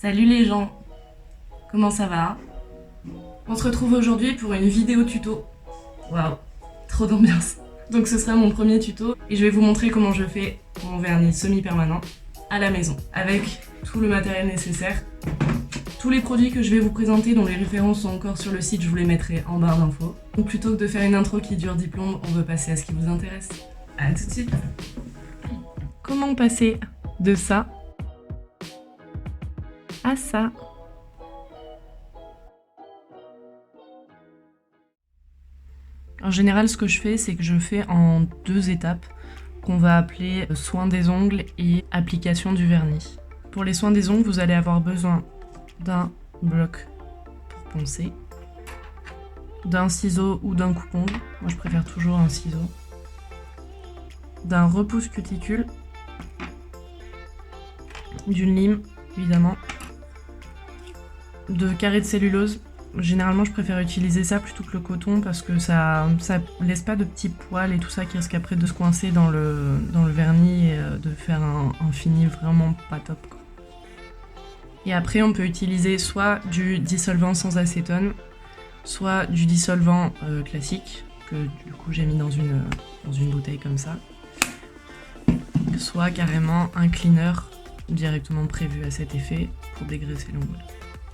Salut les gens, comment ça va? On se retrouve aujourd'hui pour une vidéo tuto. Waouh, trop d'ambiance. Donc ce sera mon premier tuto et je vais vous montrer comment je fais mon vernis semi-permanent à la maison avec tout le matériel nécessaire. Tous les produits que je vais vous présenter dont les références sont encore sur le site, je vous les mettrai en barre d'infos. Donc plutôt que de faire une intro qui dure 10 plombes, on veut passer à ce qui vous intéresse. A tout de suite. Comment passer de ça à ça? En général, ce que je fais, c'est que je fais en 2 étapes qu'on va appeler soin des ongles et application du vernis. Pour les soins des ongles, vous allez avoir besoin d'un bloc pour poncer, d'un ciseau ou d'un coupe-ongle, moi je préfère toujours un ciseau, d'un repousse cuticule, d'une lime évidemment, de carrés de cellulose. Généralement je préfère utiliser ça plutôt que le coton parce que ça laisse pas de petits poils et tout ça qui risque après de se coincer dans le vernis et de faire un fini vraiment pas top quoi. Et après on peut utiliser soit du dissolvant sans acétone, soit du dissolvant classique que du coup j'ai mis dans une bouteille comme ça, soit carrément un cleaner directement prévu à cet effet pour dégraisser l'ongle.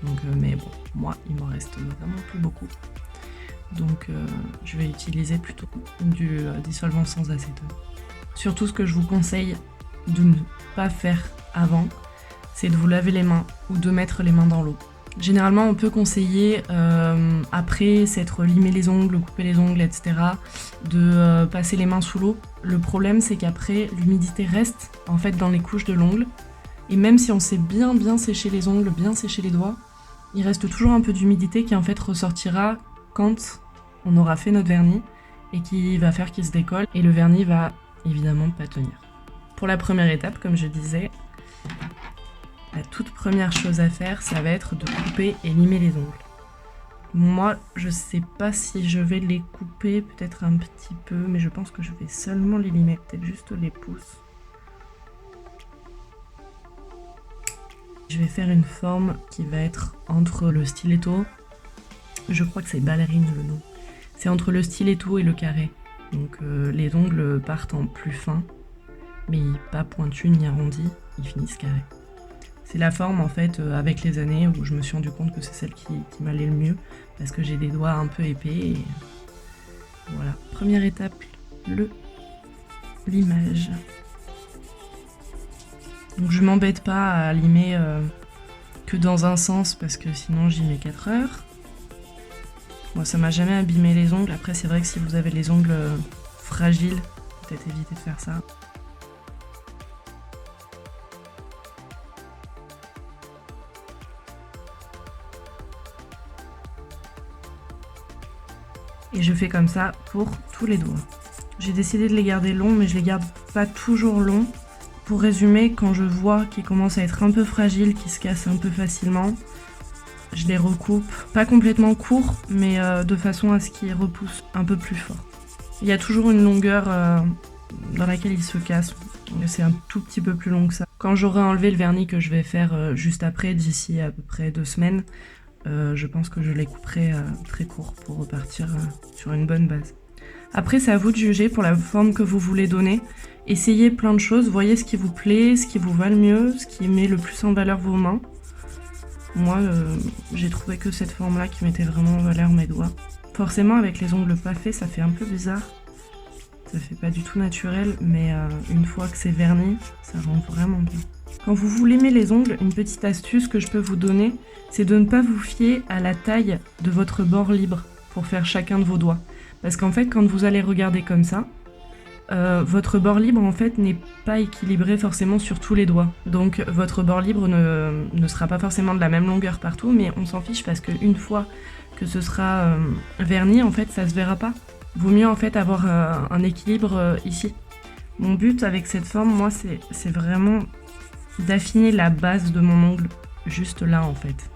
Donc, mais bon, moi il m'en reste vraiment plus beaucoup. Donc je vais utiliser plutôt du dissolvant sans acétone. Surtout ce que je vous conseille de ne pas faire avant, c'est de vous laver les mains ou de mettre les mains dans l'eau. Généralement on peut conseiller après s'être limé les ongles, couper les ongles, etc. de passer les mains sous l'eau. Le problème c'est qu'après l'humidité reste en fait dans les couches de l'ongle. Et même si on sait bien sécher les ongles, bien sécher les doigts, il reste toujours un peu d'humidité qui en fait ressortira quand on aura fait notre vernis et qui va faire qu'il se décolle et le vernis va évidemment pas tenir. Pour la première étape, comme je disais, la toute première chose à faire, ça va être de couper et limer les ongles. Moi, je sais pas si je vais les couper, peut-être un petit peu, mais je pense que je vais seulement les limer, peut-être juste les pouces. Je vais faire une forme qui va être entre le stiletto, je crois que c'est ballerine le nom, c'est entre le stiletto et le carré. Donc les ongles partent en plus fin, mais pas pointus ni arrondis, ils finissent carrés. C'est la forme en fait avec les années où je me suis rendu compte que c'est celle qui m'allait le mieux, parce que j'ai des doigts un peu épais et voilà. Première étape, le limage. Donc je m'embête pas à limer que dans un sens parce que sinon j'y mets 4 heures. Moi ça m'a jamais abîmé les ongles. Après c'est vrai que si vous avez les ongles fragiles, peut-être éviter de faire ça. Et je fais comme ça pour tous les doigts. J'ai décidé de les garder longs mais je les garde pas toujours longs. Pour résumer, quand je vois qu'ils commencent à être un peu fragiles, qu'ils se cassent un peu facilement, je les recoupe, pas complètement courts, mais de façon à ce qu'ils repoussent un peu plus fort. Il y a toujours une longueur dans laquelle ils se cassent, c'est un tout petit peu plus long que ça. Quand j'aurai enlevé le vernis que je vais faire juste après, d'ici à peu près 2 semaines, je pense que je les couperai très courts pour repartir sur une bonne base. Après, c'est à vous de juger pour la forme que vous voulez donner. Essayez plein de choses, voyez ce qui vous plaît, ce qui vous va le mieux, ce qui met le plus en valeur vos mains. Moi, j'ai trouvé que cette forme-là qui mettait vraiment en valeur mes doigts. Forcément, avec les ongles pas faits, ça fait un peu bizarre. Ça fait pas du tout naturel, mais une fois que c'est verni, ça rend vraiment bien. Quand vous vous limez les ongles, une petite astuce que je peux vous donner, c'est de ne pas vous fier à la taille de votre bord libre pour faire chacun de vos doigts. Parce qu'en fait, quand vous allez regarder comme ça, votre bord libre en fait n'est pas équilibré forcément sur tous les doigts. Donc votre bord libre ne sera pas forcément de la même longueur partout, mais on s'en fiche parce qu'une fois que ce sera verni, en fait, ça se verra pas. Vaut mieux en fait avoir un équilibre ici. Mon but avec cette forme, moi, c'est vraiment d'affiner la base de mon ongle, juste là en fait.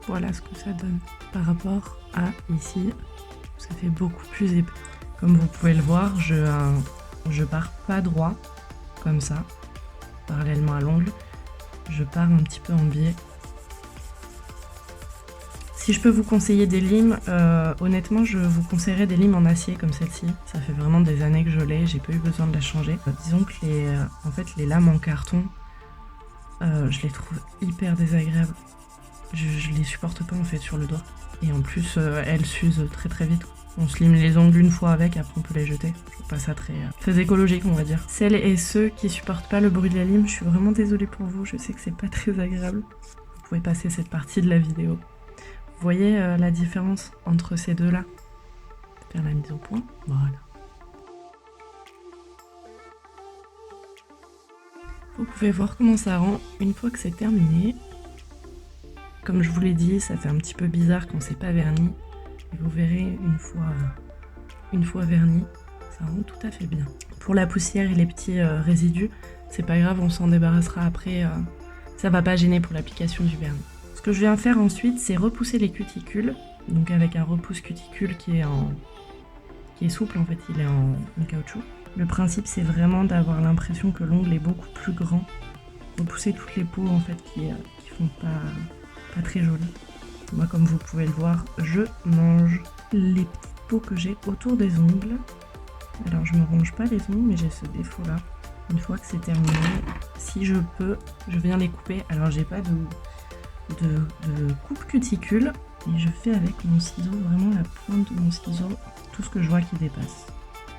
Voilà ce que ça donne par rapport à ici. Ça fait beaucoup plus épais. Comme vous pouvez le voir, je pars pas droit, comme ça, parallèlement à l'ongle. Je pars un petit peu en biais Si je peux vous conseiller des limes, honnêtement je vous conseillerais des limes en acier comme celle-ci. Ça fait vraiment des années que je l'ai, j'ai pas eu besoin de la changer. Disons que les lames en carton, je les trouve hyper désagréables. Je les supporte pas en fait sur le doigt. Et en plus elles s'usent très très vite. On se lime les ongles une fois avec, après on peut les jeter. Je trouve pas ça très écologique on va dire. Celles et ceux qui supportent pas le bruit de la lime, je suis vraiment désolée pour vous, je sais que c'est pas très agréable. Vous pouvez passer cette partie de la vidéo. Vous voyez la différence entre ces deux-là? Faire la mise au point, voilà. Vous pouvez voir comment ça rend une fois que c'est terminé. Comme je vous l'ai dit, ça fait un petit peu bizarre quand c'est pas verni. Et vous verrez, une fois verni, ça rend tout à fait bien. Pour la poussière et les petits résidus, c'est pas grave, on s'en débarrassera après. Ça va pas gêner pour l'application du vernis. Ce que je viens faire ensuite, c'est repousser les cuticules. Donc avec un repousse cuticule qui est souple, en fait, il est en caoutchouc. Le principe, c'est vraiment d'avoir l'impression que l'ongle est beaucoup plus grand. Repousser toutes les peaux en fait qui font pas très jolies. Moi, comme vous pouvez le voir, je mange les petites peaux que j'ai autour des ongles. Alors, je me ronge pas les ongles, mais j'ai ce défaut-là. Une fois que c'est terminé, si je peux, je viens les couper. Alors, j'ai pas de coupe cuticule et je fais avec mon ciseau, vraiment la pointe de mon ciseau, tout ce que je vois qui dépasse.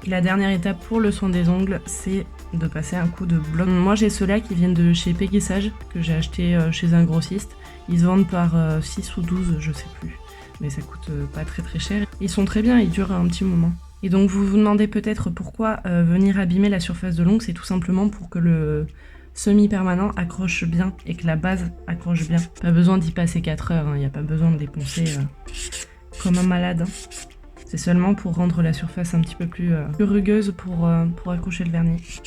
Et la dernière étape pour le soin des ongles, c'est de passer un coup de bloc. Moi j'ai ceux-là qui viennent de chez Peggy Sage, que j'ai acheté chez un grossiste. Ils se vendent par 6 ou 12, je sais plus, mais ça coûte pas très cher. Ils sont très bien, ils durent un petit moment. Et donc vous vous demandez peut-être pourquoi venir abîmer la surface de l'ongle, c'est tout simplement pour que le semi-permanent accroche bien et que la base accroche bien. Pas besoin d'y passer 4 heures, il n'y a pas besoin de dépenser comme un malade. C'est seulement pour rendre la surface un petit peu plus rugueuse pour accrocher le vernis.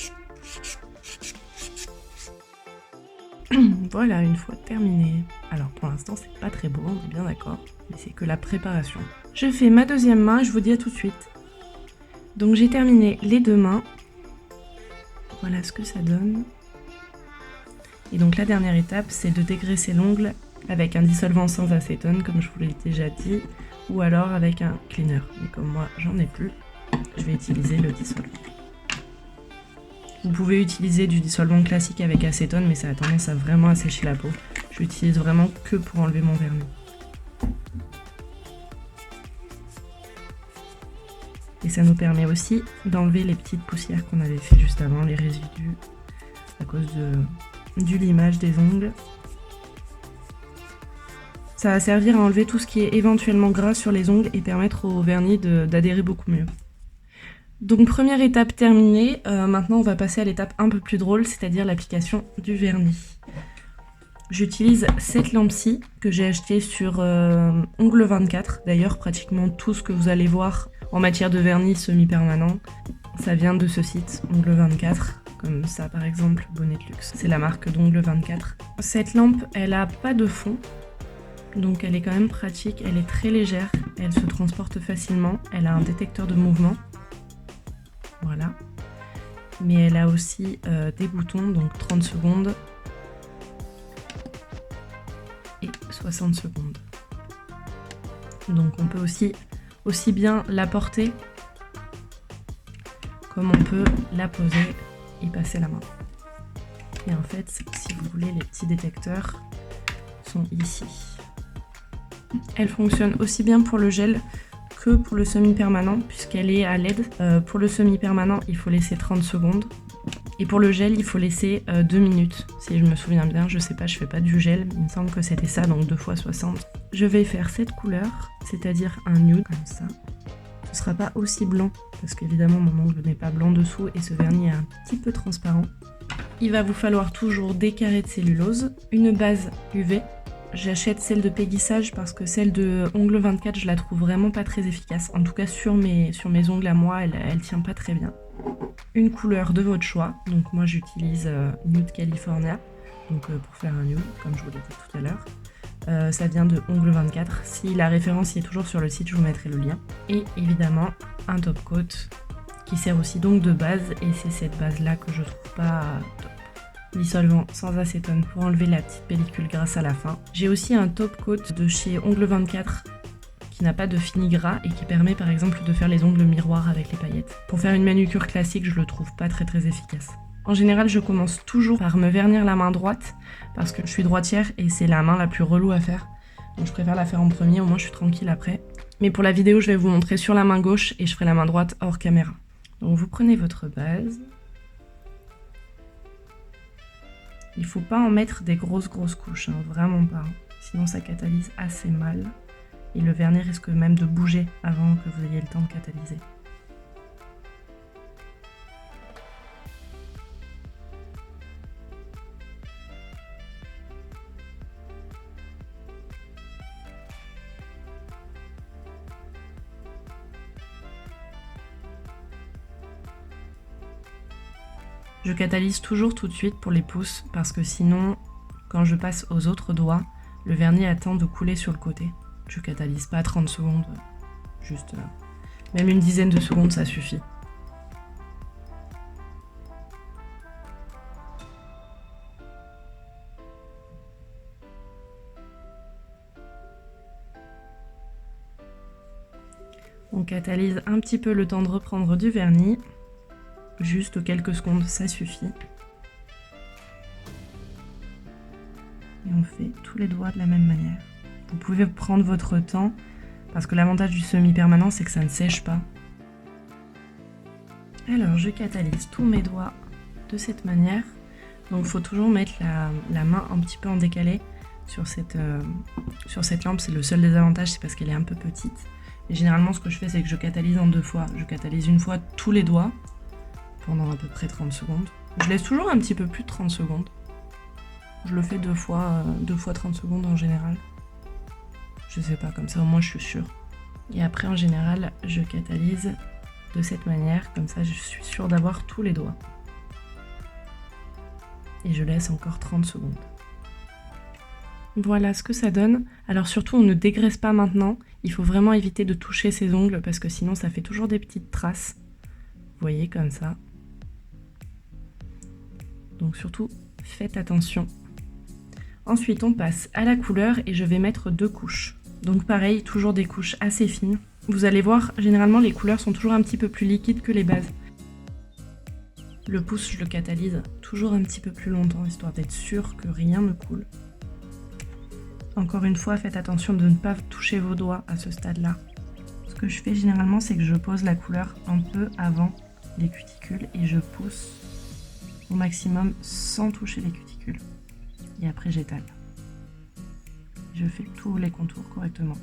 Voilà, une fois terminé. Alors pour l'instant c'est pas très beau, on est bien d'accord, mais c'est que la préparation. Je fais ma deuxième main et je vous dis à tout de suite. Donc j'ai terminé les deux mains. Voilà ce que ça donne. Et donc la dernière étape, c'est de dégraisser l'ongle avec un dissolvant sans acétone, comme je vous l'ai déjà dit, ou alors avec un cleaner. Mais comme moi, j'en ai plus, je vais utiliser le dissolvant. Vous pouvez utiliser du dissolvant classique avec acétone, mais ça a tendance à vraiment assécher la peau. Je l'utilise vraiment que pour enlever mon vernis. Et ça nous permet aussi d'enlever les petites poussières qu'on avait fait juste avant, les résidus, à cause du limage des ongles. Ça va servir à enlever tout ce qui est éventuellement gras sur les ongles et permettre au vernis d'adhérer beaucoup mieux. Donc première étape terminée, maintenant on va passer à l'étape un peu plus drôle, c'est-à-dire l'application du vernis. J'utilise cette lampe-ci que j'ai achetée sur Ongle24. D'ailleurs pratiquement tout ce que vous allez voir en matière de vernis semi-permanent, ça vient de ce site Ongle24. Comme ça par exemple, Bonnet de Luxe. C'est la marque d'Ongle24. Cette lampe, elle a pas de fond. Donc elle est quand même pratique, elle est très légère, elle se transporte facilement, elle a un détecteur de mouvement. Voilà. Mais elle a aussi des boutons, donc 30 secondes et 60 secondes. Donc on peut aussi bien la porter comme on peut la poser et passer la main. Et en fait, si vous voulez, les petits détecteurs sont ici. Elle fonctionne aussi bien pour le gel que pour le semi-permanent puisqu'elle est à LED. Pour le semi-permanent, il faut laisser 30 secondes. Et pour le gel, il faut laisser 2 minutes. Si je me souviens bien, je sais pas, je fais pas du gel, mais il me semble que c'était ça, donc 2 fois 60. Je vais faire cette couleur, c'est-à-dire un nude, comme ça. Ce sera pas aussi blanc, parce qu'évidemment mon ongle n'est pas blanc dessous et ce vernis est un petit peu transparent. Il va vous falloir toujours des carrés de cellulose, une base UV. J'achète celle de Peggy Sage parce que celle de Ongle24, je la trouve vraiment pas très efficace. En tout cas sur mes ongles à moi, elle tient pas très bien. Une couleur de votre choix, donc moi j'utilise Nude California, donc pour faire un nude, comme je vous l'ai dit tout à l'heure. Ça vient de Ongle24, si la référence y est toujours sur le site, je vous mettrai le lien. Et évidemment un top coat qui sert aussi donc de base, et c'est cette base là que je trouve pas top. dissolvant sans acétone pour enlever la petite pellicule grasse à la fin. J'ai aussi un top coat de chez Ongles 24 qui n'a pas de fini gras et qui permet par exemple de faire les ongles miroirs avec les paillettes. Pour faire une manucure classique, je le trouve pas très efficace. En général, je commence toujours par me vernir la main droite parce que je suis droitière et c'est la main la plus relou à faire. Donc je préfère la faire en premier, au moins je suis tranquille après. Mais pour la vidéo, je vais vous montrer sur la main gauche et je ferai la main droite hors caméra. Donc vous prenez votre base. Il faut pas en mettre des grosses couches, hein, vraiment pas. Sinon ça catalyse assez mal. Et le vernis risque même de bouger avant que vous ayez le temps de catalyser. Je catalyse toujours tout de suite pour les pouces parce que sinon, quand je passe aux autres doigts, le vernis attend de couler sur le côté. Je catalyse pas 30 secondes, juste même une dizaine de secondes ça suffit. On catalyse un petit peu le temps de reprendre du vernis. Juste quelques secondes, ça suffit. Et on fait tous les doigts de la même manière. Vous pouvez prendre votre temps, parce que l'avantage du semi-permanent, c'est que ça ne sèche pas. Alors, je catalyse tous mes doigts de cette manière. Donc, il faut toujours mettre la main un petit peu en décalé sur cette lampe. C'est le seul désavantage, c'est parce qu'elle est un peu petite. Et généralement, ce que je fais, c'est que je catalyse en 2 fois. Je catalyse une fois tous les doigts, pendant à peu près 30 secondes. Je laisse toujours un petit peu plus de 30 secondes. Je le fais 2 fois 30 secondes en général. Je sais pas, comme ça au moins je suis sûre. Et après en général, je catalyse de cette manière, comme ça je suis sûre d'avoir tous les doigts. Et je laisse encore 30 secondes. Voilà ce que ça donne. Alors surtout, on ne dégraisse pas maintenant. Il faut vraiment éviter de toucher ses ongles parce que sinon ça fait toujours des petites traces. Vous voyez, comme ça. Donc surtout, faites attention. Ensuite, on passe à la couleur et je vais mettre 2 couches. Donc pareil, toujours des couches assez fines. Vous allez voir, généralement les couleurs sont toujours un petit peu plus liquides que les bases. Le pouce, je le catalyse toujours un petit peu plus longtemps, histoire d'être sûr que rien ne coule. Encore une fois, faites attention de ne pas toucher vos doigts à ce stade-là. Ce que je fais généralement, c'est que je pose la couleur un peu avant les cuticules et je pousse au maximum sans toucher les cuticules. Et après, j'étale. Je fais tous les contours correctement.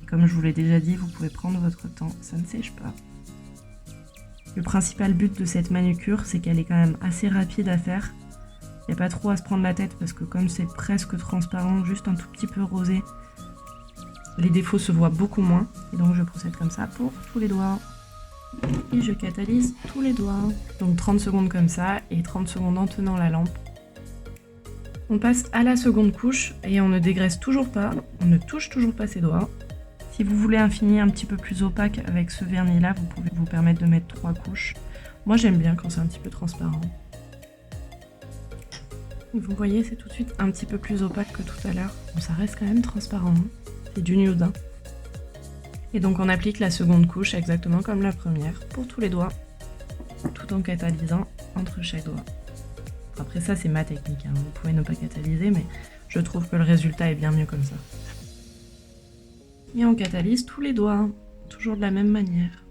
Et comme je vous l'ai déjà dit, vous pouvez prendre votre temps, ça ne sèche pas. Le principal but de cette manucure, c'est qu'elle est quand même assez rapide à faire. Il n'y a pas trop à se prendre la tête parce que comme c'est presque transparent, juste un tout petit peu rosé, les défauts se voient beaucoup moins. Et donc je procède comme ça pour tous les doigts. Et je catalyse tous les doigts. Donc 30 secondes comme ça et 30 secondes en tenant la lampe. On passe à la seconde couche et on ne dégraisse toujours pas, on ne touche toujours pas ses doigts. Si vous voulez un fini un petit peu plus opaque avec ce vernis là, vous pouvez vous permettre de mettre 3 couches. Moi j'aime bien quand c'est un petit peu transparent. Vous voyez, c'est tout de suite un petit peu plus opaque que tout à l'heure. Bon, ça reste quand même transparent, hein. C'est du nude. Hein. Et donc on applique la seconde couche exactement comme la première pour tous les doigts, tout en catalysant entre chaque doigt. Après ça c'est ma technique, hein. Vous pouvez ne pas catalyser, mais je trouve que le résultat est bien mieux comme ça. Et on catalyse tous les doigts, toujours de la même manière.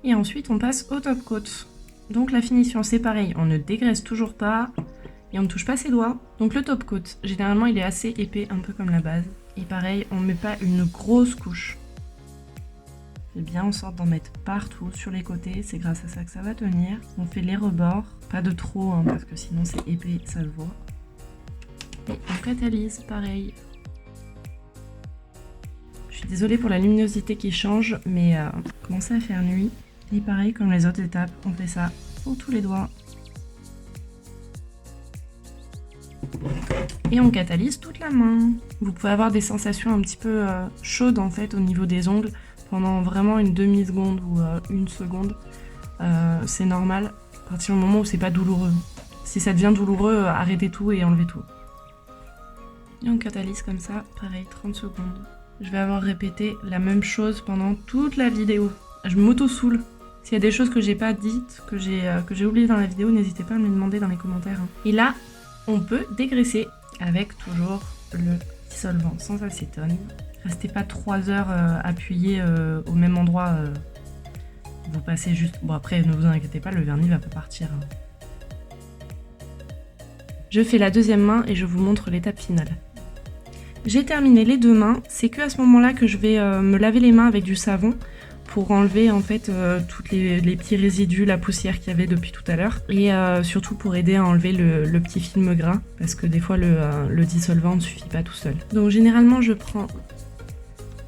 Et ensuite on passe au top coat. Donc la finition c'est pareil, on ne dégraisse toujours pas et on ne touche pas ses doigts. Donc le top coat, généralement il est assez épais, un peu comme la base. Et pareil, on ne met pas une grosse couche. Faites bien en sorte d'en mettre partout sur les côtés, c'est grâce à ça que ça va tenir. On fait les rebords, pas de trop hein, parce que sinon c'est épais, ça se voit. Et on catalyse, pareil. Je suis désolée pour la luminosité qui change, mais commence à faire nuit. Et pareil, comme les autres étapes, on fait ça pour tous les doigts. Et on catalyse toute la main. Vous pouvez avoir des sensations un petit peu chaudes en fait au niveau des ongles pendant vraiment une demi-seconde ou une seconde. c'est normal, à partir du moment où c'est pas douloureux. Si ça devient douloureux, arrêtez tout et enlevez tout. Et on catalyse comme ça, pareil, 30 secondes. Je vais avoir répété la même chose pendant toute la vidéo. Je m'auto-soule. S'il y a des choses que j'ai pas dites, que j'ai oubliées dans la vidéo, n'hésitez pas à me les demander dans les commentaires. Et là, on peut dégraisser avec toujours le dissolvant sans acétone. Restez pas 3 heures appuyé au même endroit. Vous passez juste... Bon après, ne vous inquiétez pas, le vernis va pas partir. Je fais la deuxième main et je vous montre l'étape finale. J'ai terminé les 2 mains, c'est que à ce moment-là que je vais me laver les mains avec du savon pour enlever en fait toutes les petits résidus, la poussière qu'il y avait depuis tout à l'heure et surtout pour aider à enlever le petit film gras parce que des fois le dissolvant ne suffit pas tout seul. Donc généralement je prends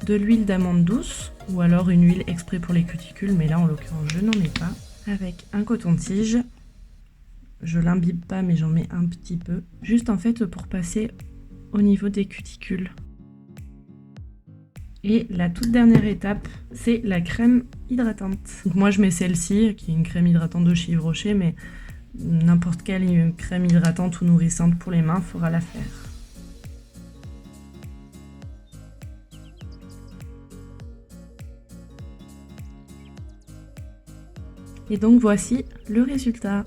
de l'huile d'amande douce ou alors une huile exprès pour les cuticules, mais là en l'occurrence je n'en ai pas, avec un coton-tige. Je l'imbibe pas mais j'en mets un petit peu, juste en fait pour passer au niveau des cuticules. Et la toute dernière étape, c'est la crème hydratante. Donc moi je mets celle-ci, qui est une crème hydratante de chez Yves Rocher, mais n'importe quelle crème hydratante ou nourrissante pour les mains fera l'affaire. Et donc voici le résultat.